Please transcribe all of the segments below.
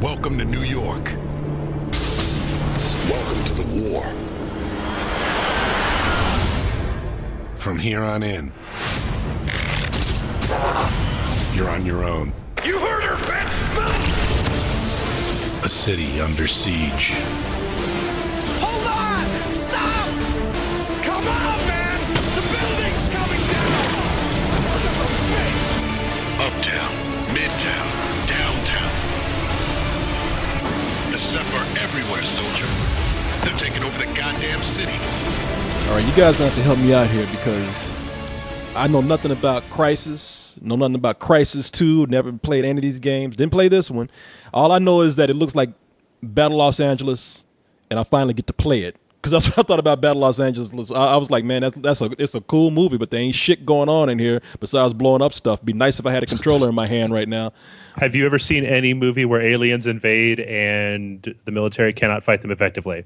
Welcome to New York. Welcome to the war. From here on in, you're on your own. You heard her, bitch! A city under siege. Hold on! Stop! Come on, man! The building's coming down! Son of a bitch! Uptown, midtown, downtown. The Ceph are everywhere, soldier. They're taking over the goddamn city. All right, you guys gonna have to help me out here because I know nothing about Crysis, know nothing about Crysis 2, never played any of these games, didn't play this one. All I know is that it looks like Battle Los Angeles, and I finally get to play it. Because that's what I thought about Battle Los Angeles. I was like, man, it's a cool movie, but there ain't shit going on in here besides blowing up stuff. Be nice if I had a controller in my hand right now. Have you ever seen any movie where aliens invade and the military cannot fight them effectively?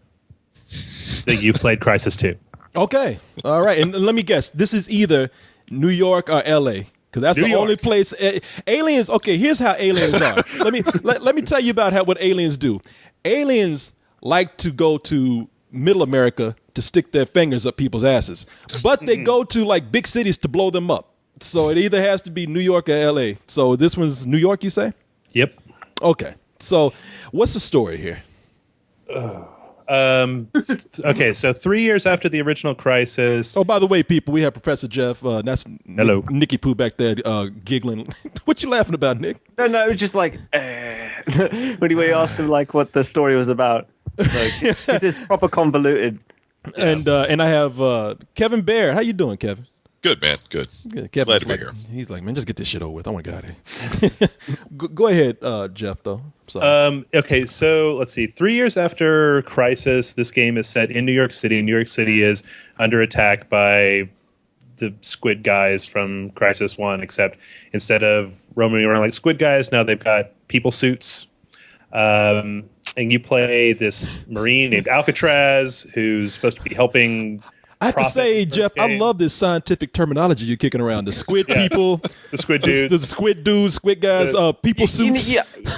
That you've played Crysis 2. Okay. All right. And let me guess. This is either New York or L.A. Because that's the only place. Aliens. Okay. Here's how aliens are. Let me tell you about what aliens do. Aliens like to go to Middle America to stick their fingers up people's asses, but they go to like big cities to blow them up. So it either has to be New York or L.A. So this one's New York, you say? Yep. Okay. So what's the story here? Okay, so 3 years after the original Crysis. Oh, by the way, people, we have Professor Jeff. That's hello, Nicky Poo back there, giggling. What you laughing about, Nick? No, it was just like when he asked him like what the story was about. Like, it's just proper convoluted. And I have Kevin Baird. How you doing, Kevin? Good, man. Good. Kevin's Glad to be like, here. He's like, man, just get this shit over with. I want to get out of here. Go ahead, Jeff, though. Sorry. Okay, so let's see. 3 years after Crysis, this game is set in New York City. New York City is under attack by the squid guys from Crysis 1, except instead of roaming around like squid guys, now they've got people suits. And you play this Marine named Alcatraz, who's supposed to be helping. I have to say, Jeff, I love this scientific terminology you're kicking around. The squid people, the squid dudes, the squid dudes, squid guys, people suits.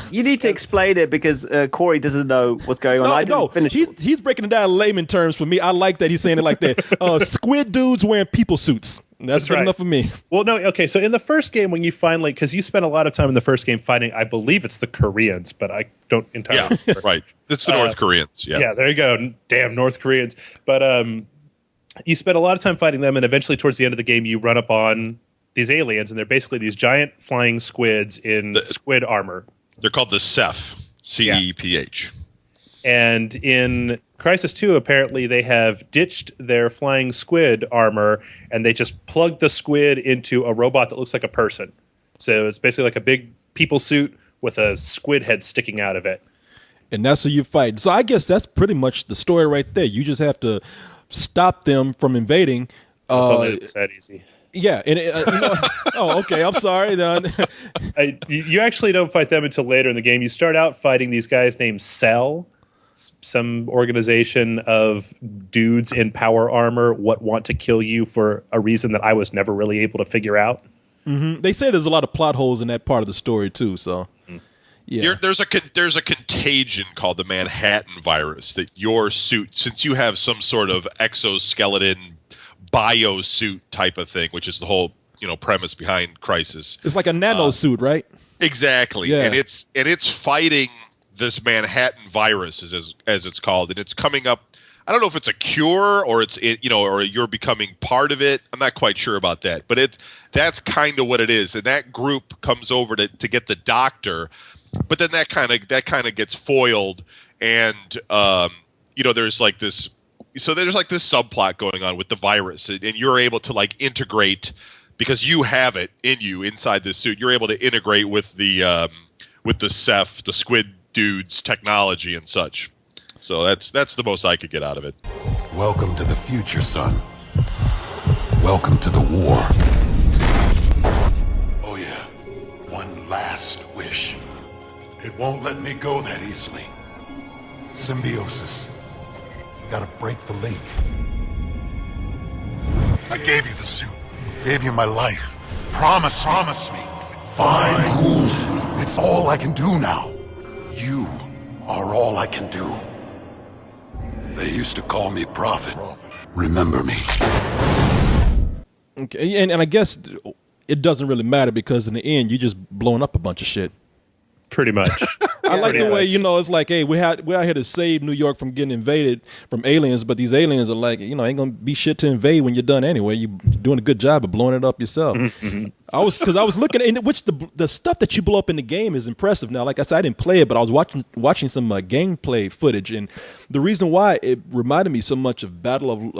You need to explain it because Korey doesn't know what's going on. I didn't finish. He's breaking it down in layman terms for me. I like that he's saying it like that. Squid dudes wearing people suits. That's good enough for me. Well, no, okay. So in the first game, when you finally, because you spent a lot of time in the first game fighting, I believe it's the Koreans, but I don't entirely remember. Right. It's the North Koreans. Yeah. Yeah, there you go. Damn North Koreans. But you spent a lot of time fighting them, and eventually towards the end of the game, you run up on these aliens, and they're basically these giant flying squids in squid armor. They're called the Ceph, C-E-P-H. And in Crysis 2, apparently they have ditched their flying squid armor, and they just plugged the squid into a robot that looks like a person. So it's basically like a big people suit with a squid head sticking out of it. And that's who you fight. So I guess that's pretty much the story right there. You just have to stop them from invading. It's that easy. Yeah. And oh, okay. I'm sorry. You actually don't fight them until later in the game. You start out fighting these guys named Cell, some organization of dudes in power armor what want to kill you for a reason that I was never really able to figure out. Mm-hmm. They say there's a lot of plot holes in that part of the story too. So yeah, there's a contagion called the Manhattan virus that your suit, since you have some sort of exoskeleton biosuit type of thing, which is the whole premise behind Crysis. It's like a nano suit, right? Exactly. Yeah. And it's fighting this Manhattan virus as it's called, and it's coming up. I don't know if it's a cure or or you're becoming part of it. I'm not quite sure about that, but that's kind of what it is. And that group comes over to get the doctor, but then that kind of gets foiled, and there's like this. So there's like this subplot going on with the virus, and you're able to like integrate because you have it in you inside this suit. You're able to integrate with the Ceph, the squid dudes technology and such. So that's the most I could get out of it. Welcome to the future, son. Welcome to the war. Oh yeah, one last wish. It won't let me go that easily. Symbiosis. Gotta break the link. I gave you the suit. Gave you my life. Promise me. Fine, Gould. It's all I can do now. You can do. They used to call me Prophet. Remember me. Okay, and I guess it doesn't really matter because in the end, you're just blowing up a bunch of shit. Pretty much. I like the way, it's like, hey, we're out here to save New York from getting invaded from aliens, but these aliens are like, ain't going to be shit to invade when you're done anyway. You're doing a good job of blowing it up yourself. Mm-hmm. I was looking at which the stuff that you blow up in the game is impressive. Now, like I said, I didn't play it, but I was watching some gameplay footage, and the reason why it reminded me so much of Battle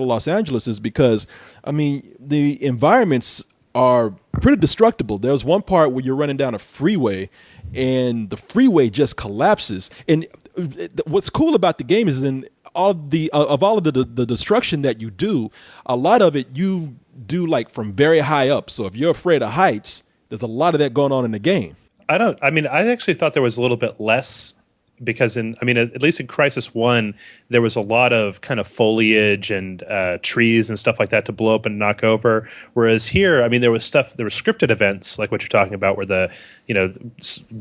Los Angeles is because, the environments are pretty destructible. There was one part where you're running down a freeway and the freeway just collapses. And what's cool about the game is in all of the destruction that you do, a lot of it you do like from very high up. So if you're afraid of heights, there's a lot of that going on in the game. I actually thought there was a little bit less because at least in Crysis 1, there was a lot of kind of foliage and trees and stuff like that to blow up and knock over. Whereas here, there was scripted events like what you're talking about where the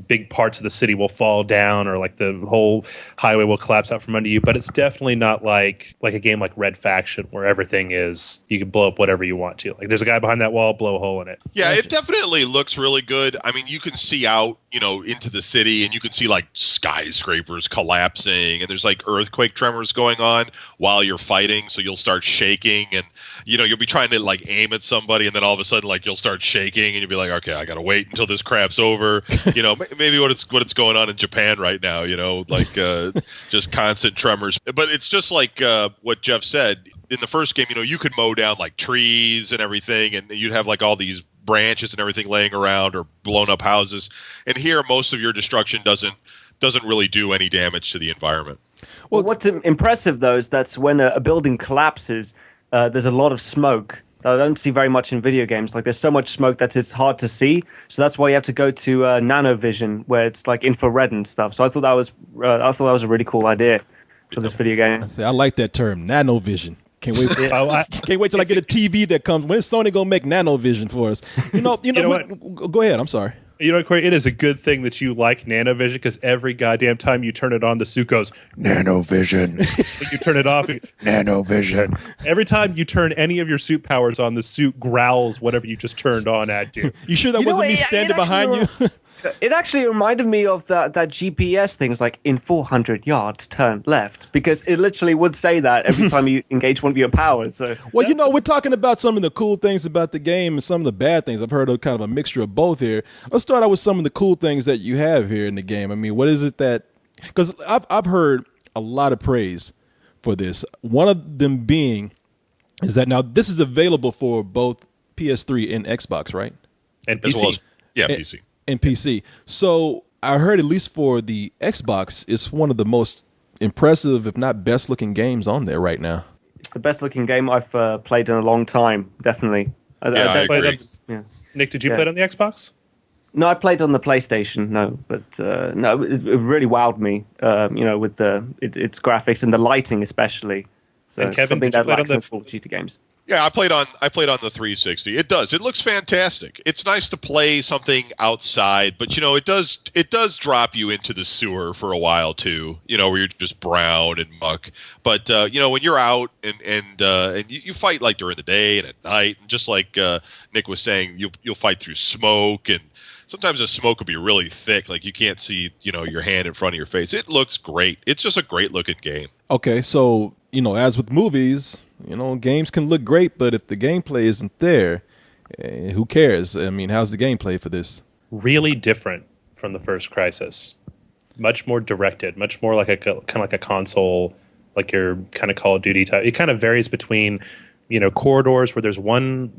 big parts of the city will fall down or like the whole highway will collapse out from under you. But it's definitely not like a game like Red Faction where everything is, you can blow up whatever you want to. Like there's a guy behind that wall, blow a hole in it. Yeah, it definitely looks really good. You can see out, into the city and you can see like skyscrapers collapsing and there's like earthquake tremors going on while you're fighting, so you'll start shaking and you'll be trying to like aim at somebody and then all of a sudden like you'll start shaking and you'll be like, okay, I gotta wait until this crap's over. Maybe what it's going on in Japan right now, just constant tremors. But it's just like what Jeff said in the first game. You could mow down like trees and everything and you'd have like all these branches and everything laying around or blown up houses, and here most of your destruction doesn't really do any damage to the environment. Well, what's impressive, though, is that's when a building collapses, there's a lot of smoke that I don't see very much in video games. Like, there's so much smoke that it's hard to see. So that's why you have to go to nanovision, where it's like infrared and stuff. So I thought that was a really cool idea for this video game. I like that term, nanovision. Can't wait. Can't wait till I get a TV that comes. When is Sony gonna make nanovision for us? You know what? Go ahead. I'm sorry. You know what, Korey? It is a good thing that you like nanovision because every goddamn time you turn it on, the suit goes, nanovision. Like you turn it off, nanovision. Every time you turn any of your suit powers on, the suit growls whatever you just turned on at you. You sure that wasn't me standing behind you? It actually reminded me of that GPS thing. It's like, in 400 yards, turn left. Because it literally would say that every time you engage one of your powers. So. Well, we're talking about some of the cool things about the game and some of the bad things. I've heard of kind of a mixture of both here. Let's start out with some of the cool things that you have here in the game. What is it that... Because I've heard a lot of praise for this. One of them being is that now this is available for both PS3 and Xbox, right? And PC. As well as, PC. And PC. So I heard at least for the Xbox, it's one of the most impressive, if not best looking games on there right now. It's the best looking game I've played in a long time, definitely. I agree. Nick, did you play it on the Xbox? No, I played on the PlayStation. No, but it really wowed me. With its graphics and the lighting, especially. So and Kevin, something did you that play lacks on in Call of Duty games. Yeah, I played on the 360. It does. It looks fantastic. It's nice to play something outside, but it does drop you into the sewer for a while too. Where you're just brown and muck. But when you're out and you fight like during the day and at night, and just like Nick was saying, you'll fight through smoke, and sometimes the smoke will be really thick, like you can't see your hand in front of your face. It looks great. It's just a great looking game. Okay, so as with movies. Games can look great, but if the gameplay isn't there, who cares? How's the gameplay for this? Really different from the first Crysis. Much more directed, much more like kind of like a console, like your kind of Call of Duty type. It kind of varies between, corridors where there's one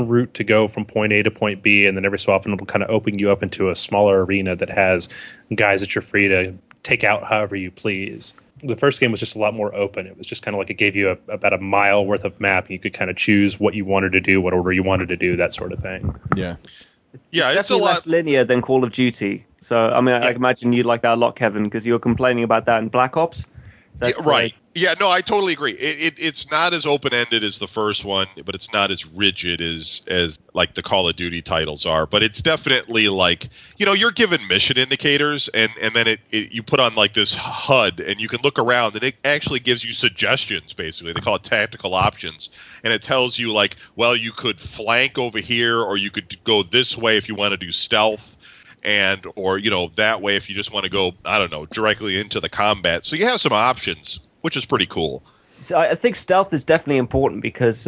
route to go from point A to point B, and then every so often it'll kind of open you up into a smaller arena that has guys that you're free to take out however you please. The first game was just a lot more open. It was just kind of like it gave you about a mile worth of map, and you could kind of choose what you wanted to do, what order you wanted to do, that sort of thing. Yeah. Yeah, it's definitely less linear than Call of Duty. So, I imagine you'd like that a lot, Kevin, because you were complaining about that in Black Ops. Right. Yeah, no, I totally agree. It's not as open-ended as the first one, but it's not as rigid as like the Call of Duty titles are. But it's definitely like, you're given mission indicators, and then you put on like this HUD, and you can look around, and it actually gives you suggestions, basically. They call it tactical options. And it tells you like, well, you could flank over here, or you could go this way if you want to do stealth. Or that way if you just want to go, I don't know, directly into the combat. So you have some options, which is pretty cool. So I think stealth is definitely important because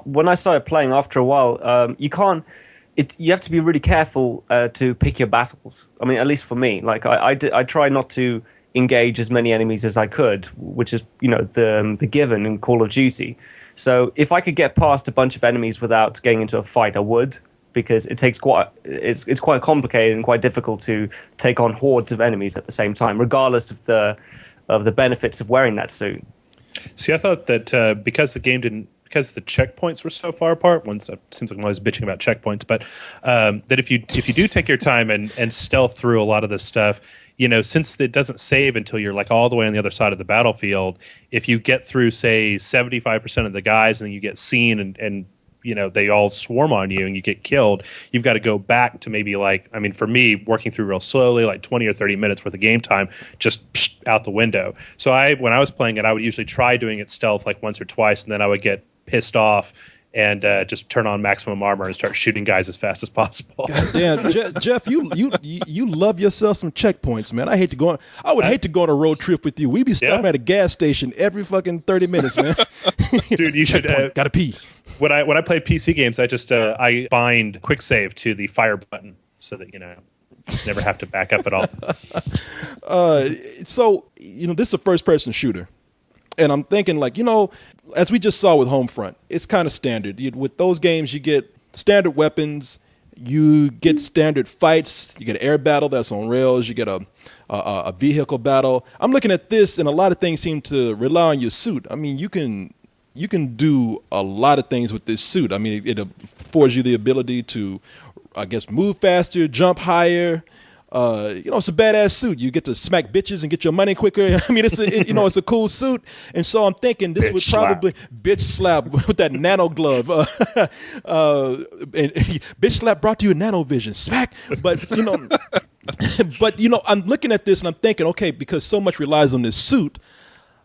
when I started playing, after a while, you have to be really careful to pick your battles. I mean, at least for me, like I try not to engage as many enemies as I could, which is the given in Call of Duty. So if I could get past a bunch of enemies without getting into a fight, I would. Because it's quite complicated and quite difficult to take on hordes of enemies at the same time, regardless of the benefits of wearing that suit. See, I thought that because the checkpoints were so far apart, it seems like I'm always bitching about checkpoints, but that if you do take your time and stealth through a lot of this stuff, since it doesn't save until you're like all the way on the other side of the battlefield, if you get through, say, 75% of the guys and you get seen and they all swarm on you and you get killed, you've got to go back to maybe for me, working through real slowly, like 20 or 30 minutes worth of game time, just out the window. So when I was playing it, I would usually try doing it stealth like once or twice, and then I would get pissed off and just turn on maximum armor and start shooting guys as fast as possible. God damn, Jeff, you love yourself some checkpoints, man. I would hate to go on a road trip with you. We'd be stopping at a gas station every fucking 30 minutes, man. Dude, you should gotta pee. When I play PC games, I just I bind quick save to the fire button so that just never have to back up at all. So this is a first person shooter. And I'm thinking, as we just saw with Homefront, it's kind of standard. With those games, you get standard weapons, you get standard fights, you get an air battle that's on rails, you get a vehicle battle. I'm looking at this, and a lot of things seem to rely on your suit. I mean, you can do a lot of things with this suit. I mean, it affords you the ability to, I guess, move faster, jump higher. It's a badass suit. You get to smack bitches and get your money quicker. I mean, it's a cool suit. And so I'm thinking this would probably bitch slap with that nano glove. And bitch slap brought to you in nano vision. Smack. But I'm looking at this and I'm thinking, okay, because so much relies on this suit,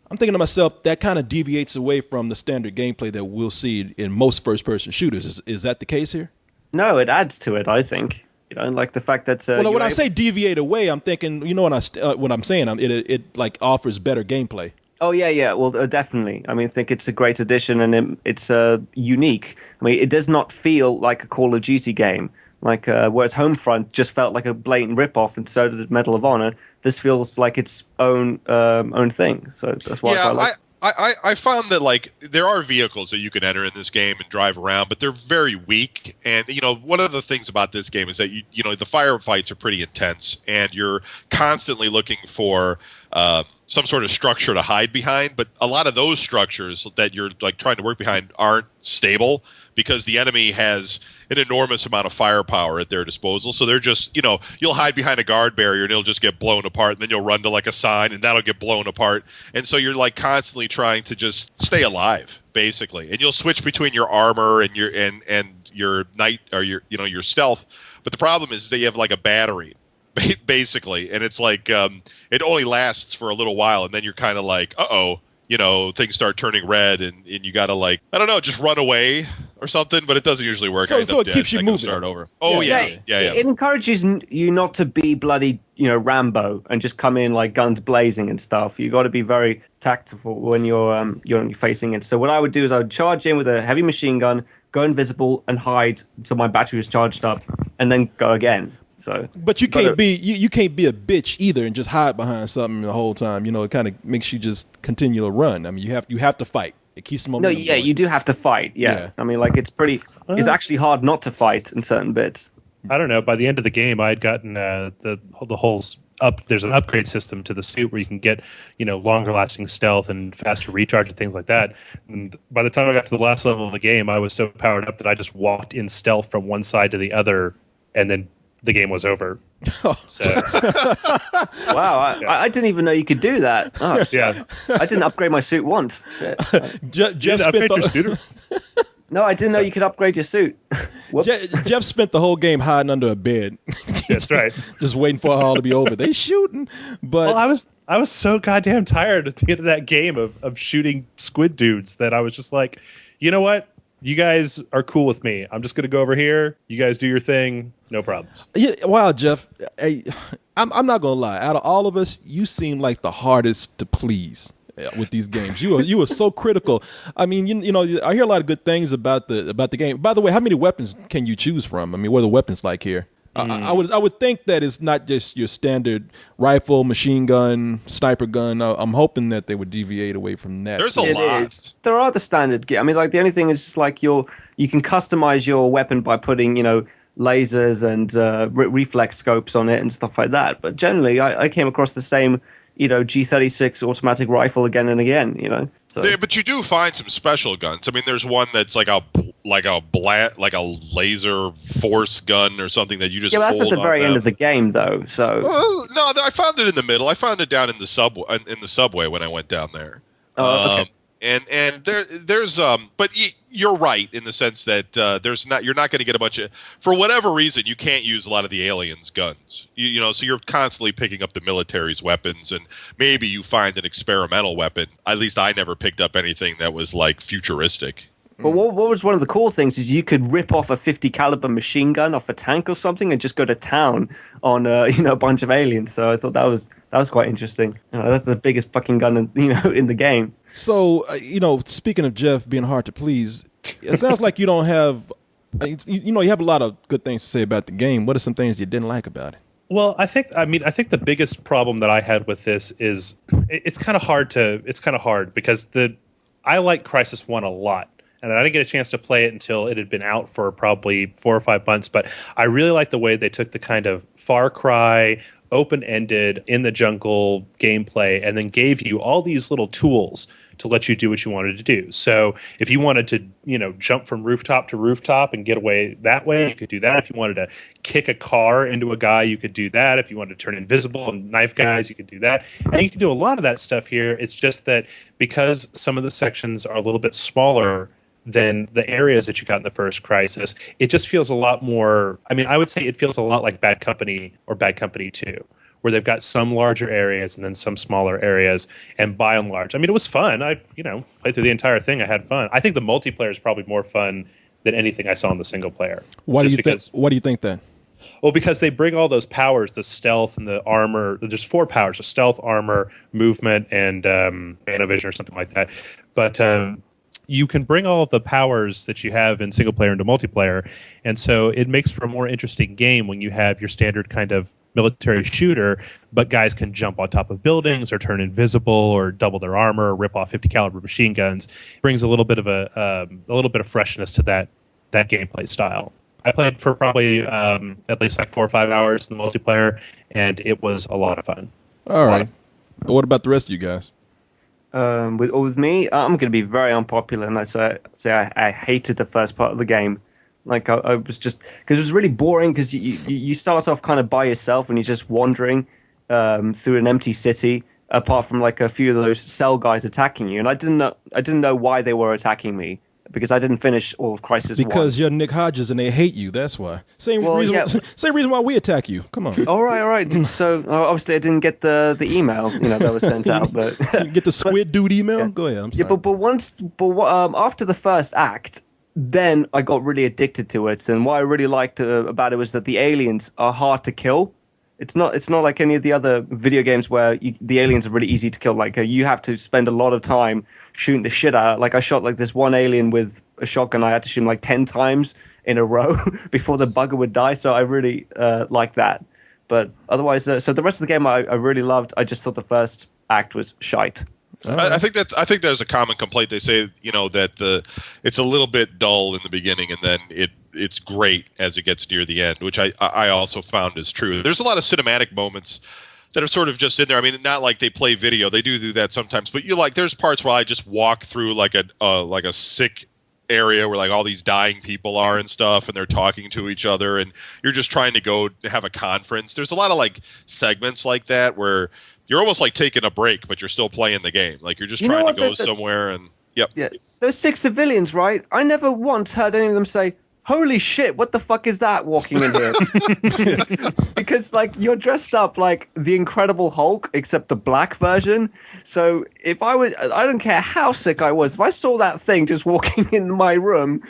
I'm thinking to myself, that kind of deviates away from the standard gameplay that we'll see in most first-person shooters. Is that the case here? No, it adds to it, I think. Like the fact that when I say deviate away, I'm thinking, what I'm saying, it like offers better gameplay. Oh yeah. Well, definitely. I mean, I think it's a great addition, and it's unique. I mean, it does not feel like a Call of Duty game. Like whereas Homefront just felt like a blatant ripoff, and so did Medal of Honor. This feels like its own thing. So that's why I like. I found that there are vehicles that you can enter in this game and drive around, but they're very weak. And one of the things about this game is that the firefights are pretty intense, and you're constantly looking for some sort of structure to hide behind. But a lot of those structures that you're trying to work behind aren't stable because the enemy has an enormous amount of firepower at their disposal. So they're just, you'll hide behind a guard barrier and it'll just get blown apart. And then you'll run to a sign and that'll get blown apart. And so you're constantly trying to just stay alive, basically. And you'll switch between your armor and your night or your stealth. But the problem is that you have a battery, basically. And it's it only lasts for a little while. And then you're kind of uh-oh. Things start turning red, and you got to I don't know, just run away or something, but it doesn't usually work. So it keeps you moving. Start over. Oh, yeah. It encourages you not to be bloody, Rambo and just come in guns blazing and stuff. You got to be very tactful when you're facing it. So what I would do is I would charge in with a heavy machine gun, go invisible, and hide until my battery was charged up, and then go again. So, but you can't be you can't be a bitch either and just hide behind something the whole time. It kind of makes you just continue to run. I mean, you have to fight. It keeps them. No, yeah, you do have to fight. Yeah. I mean, it's actually hard not to fight in certain bits. I don't know. By the end of the game, I had gotten the whole up. There's an upgrade system to the suit where you can get longer lasting stealth and faster recharge and things like that. And by the time I got to the last level of the game, I was so powered up that I just walked in stealth from one side to the other, and then the game was over. So Wow, I didn't even know you could do that. Oh, yeah, I didn't upgrade my suit once. Shit. Jeff you spent upgrade your the, suit. No, I didn't know you could upgrade your suit. Whoops. Jeff spent the whole game hiding under a bed. That's right. Just waiting for it all to be over. They shooting, but Well, I was so goddamn tired at the end of that game of shooting squid dudes that I was just like, you know what? You guys are cool with me. I'm just going to go over here. You guys do your thing. No problems. yeah, wow, Jeff. Hey, I'm not gonna lie. Out of all of us, you seem like the hardest to please with these games. You were so critical. I mean, you know, I hear a lot of good things about the game. By the way, how many weapons can you choose from? I mean, what are the weapons like here? I would think that it's not just your standard rifle, machine gun, sniper gun. I'm hoping that they would deviate away from that. There's a It lot. is. There are the standard. I mean, like the only thing is just like you can customize your weapon by putting lasers and reflex scopes on it and stuff like that. But generally, I came across the same G36 automatic rifle again and again. So Yeah, but you do find some special guns. I mean, there's one that's like a laser force gun or something that you just yeah, but that's at hold the very on end to. of the game, though. So No, I found it in the middle. I found it down in the subway when I went down there. okay. And there's but you're right in the sense that you're not going to get a bunch of, for whatever reason, you can't use a lot of the aliens' guns. So you're constantly picking up the military's weapons, and maybe you find an experimental weapon. At least I never picked up anything that was like futuristic. But what was one of the cool things is you could rip off a 50 caliber machine gun off a tank or something and just go to town on a bunch of aliens. So I thought that was quite interesting. That's the biggest fucking gun in the game. So speaking of Jeff being hard to please, it sounds like you don't have. You have a lot of good things to say about the game. What are some things you didn't like about it? Well, I think the biggest problem that I had with this is it's kind of hard because I like Crysis 1 a lot. And I didn't get a chance to play it until it had been out for probably 4 or 5 months. But I really like the way they took the kind of Far Cry, open-ended, in the jungle gameplay and then gave you all these little tools to let you do what you wanted to do. So if you wanted to, jump from rooftop to rooftop and get away that way, you could do that. If you wanted to kick a car into a guy, you could do that. If you wanted to turn invisible and knife guys, you could do that. And you can do a lot of that stuff here. It's just that because some of the sections are a little bit smaller than the areas that you got in the first Crysis, it just feels a lot more. I mean, I would say it feels a lot like Bad Company or Bad Company 2, where they've got some larger areas and then some smaller areas. And by and large, I mean, it was fun. I, played through the entire thing. I had fun. I think the multiplayer is probably more fun than anything I saw in the single player. Why do you think that? Well, because they bring all those powers, the stealth and the armor. There's 4 powers: the stealth, armor, movement, and Manovision or something like that. But you can bring all of the powers that you have in single player into multiplayer, and so it makes for a more interesting game when you have your standard kind of military shooter, but guys can jump on top of buildings or turn invisible or double their armor or rip off 50 caliber machine guns. It brings a little bit of freshness to that gameplay style. I played for probably at least like 4 or 5 hours in the multiplayer, and it was a lot of fun. All right. What about the rest of you guys? With me, I'm going to be very unpopular, and I say I hated the first part of the game. Like I was just because it was really boring. Because you start off kind of by yourself and you're just wandering through an empty city, apart from like a few of those cell guys attacking you, and I didn't know why they were attacking me. Because I didn't finish all of Crysis 1. Because you're Nick Hodges and they hate you. That's why. Same reason why we attack you. Come on. All right. So obviously I didn't get the email that was sent out. But get the squid dude email. Yeah. Go ahead. I'm sorry. But after the first act, then I got really addicted to it. And what I really liked about it was that the aliens are hard to kill. It's not like any of the other video games where the aliens are really easy to kill. Like you have to spend a lot of time shooting the shit out. Like I shot like this one alien with a shotgun. I had to shoot him like 10 times in a row before the bugger would die. So I really liked that. But otherwise, so the rest of the game I really loved. I just thought the first act was shite. I think there's a common complaint. They say that it's a little bit dull in the beginning, and then it's great as it gets near the end, which I also found is true. There's a lot of cinematic moments that are sort of just in there. I mean, not like they play video; they do that sometimes. But there's parts where I just walk through like a sick area where like all these dying people are and stuff, and they're talking to each other, and you're just trying to go have a conference. There's a lot of like segments like that where you're almost like taking a break, but you're still playing the game. Like you're just trying to go somewhere and yep. Yeah, those 6 civilians, right? I never once heard any of them say, "Holy shit, what the fuck is that walking in here?" Because, like, you're dressed up like the Incredible Hulk, except the black version. So if I don't care how sick I was, if I saw that thing just walking in my room,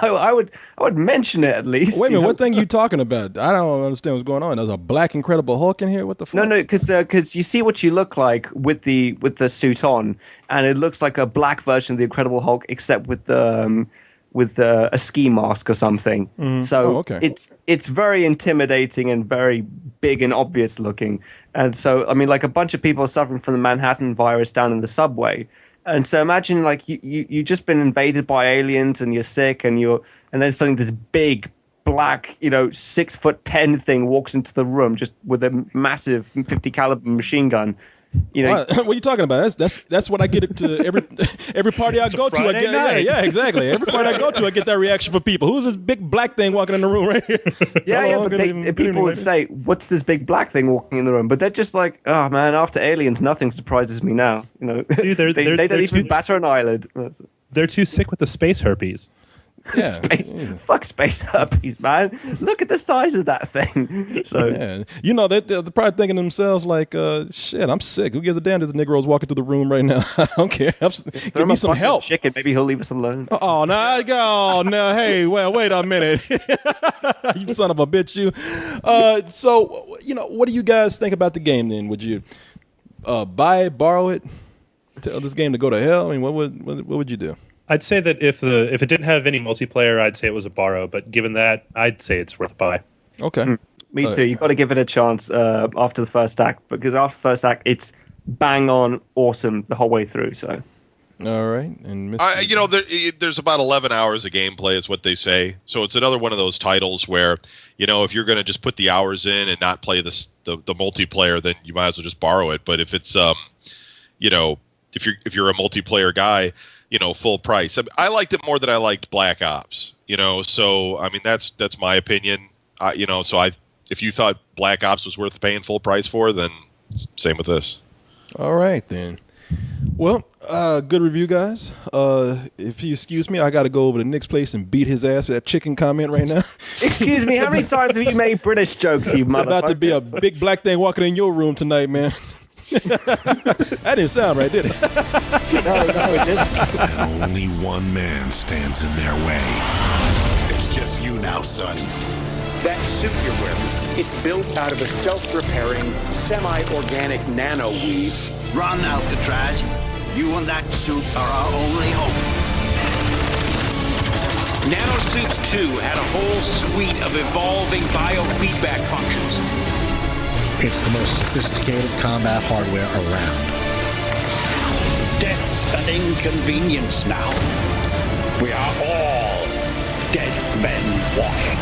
I would mention it at least. Wait a minute, what thing are you talking about? I don't understand what's going on. There's a black Incredible Hulk in here? What the fuck? No, because you see what you look like with the suit on, and it looks like a black version of the Incredible Hulk, except with the with a ski mask or something. So it's very intimidating and very big and obvious looking. And so, I mean, like a bunch of people are suffering from the Manhattan virus down in the subway. And so imagine like you just been invaded by aliens and you're sick and then suddenly this big black, 6'10" thing walks into the room just with a massive 50 caliber machine gun. What are you talking about? That's what I get it to every party I go to. I get, yeah, exactly. Every party I go to, I get that reaction from people. Who's this big black thing walking in the room right here? But people would say, "What's this big black thing walking in the room?" But they're just like, "Oh man, after Aliens, nothing surprises me now." Dude, they don't even batter an eyelid. They're too sick with the space herpes. Yeah. Fuck space herpes, man. Look at the size of that thing. So they're probably thinking to themselves like, shit, I'm sick. Who gives a damn? There's a Negro's walking through the room right now. I don't care. Give me some help. Chicken, maybe he'll leave us alone. Oh no! Hey, well, wait a minute. You son of a bitch, you. So what do you guys think about the game? Then would you borrow it, tell this game to go to hell? I mean, what would you do? I'd say that if it didn't have any multiplayer, I'd say it was a borrow. But given that, I'd say it's worth a buy. Okay. Me too. You've got to give it a chance after the first act, because after the first act, it's bang on awesome the whole way through. So. All right. And there's about 11 hours of gameplay is what they say. So it's another one of those titles where, if you're going to just put the hours in and not play the multiplayer, then you might as well just borrow it. But if it's if you're a multiplayer guy, full price. I liked it more than I liked Black Ops, so I mean that's my opinion. If you thought Black Ops was worth paying full price for, then same with this. All right then. Well, good review, guys. If you excuse me, I got to go over to Nick's place and beat his ass for that chicken comment right now. Excuse me, how many times have you made British jokes, you motherfucker? It's about to be a big black thing walking in your room tonight, man. That didn't sound right, did it? No, it didn't. And only one man stands in their way. It's just you now, son. That suit you're wearing, it's built out of a self-repairing, semi-organic nano-weave. Run, Alcatraz. You and that suit are our only hope. Nanosuits 2 had a whole suite of evolving biofeedback functions. It's the most sophisticated combat hardware around. Death's an inconvenience now. We are all dead men walking.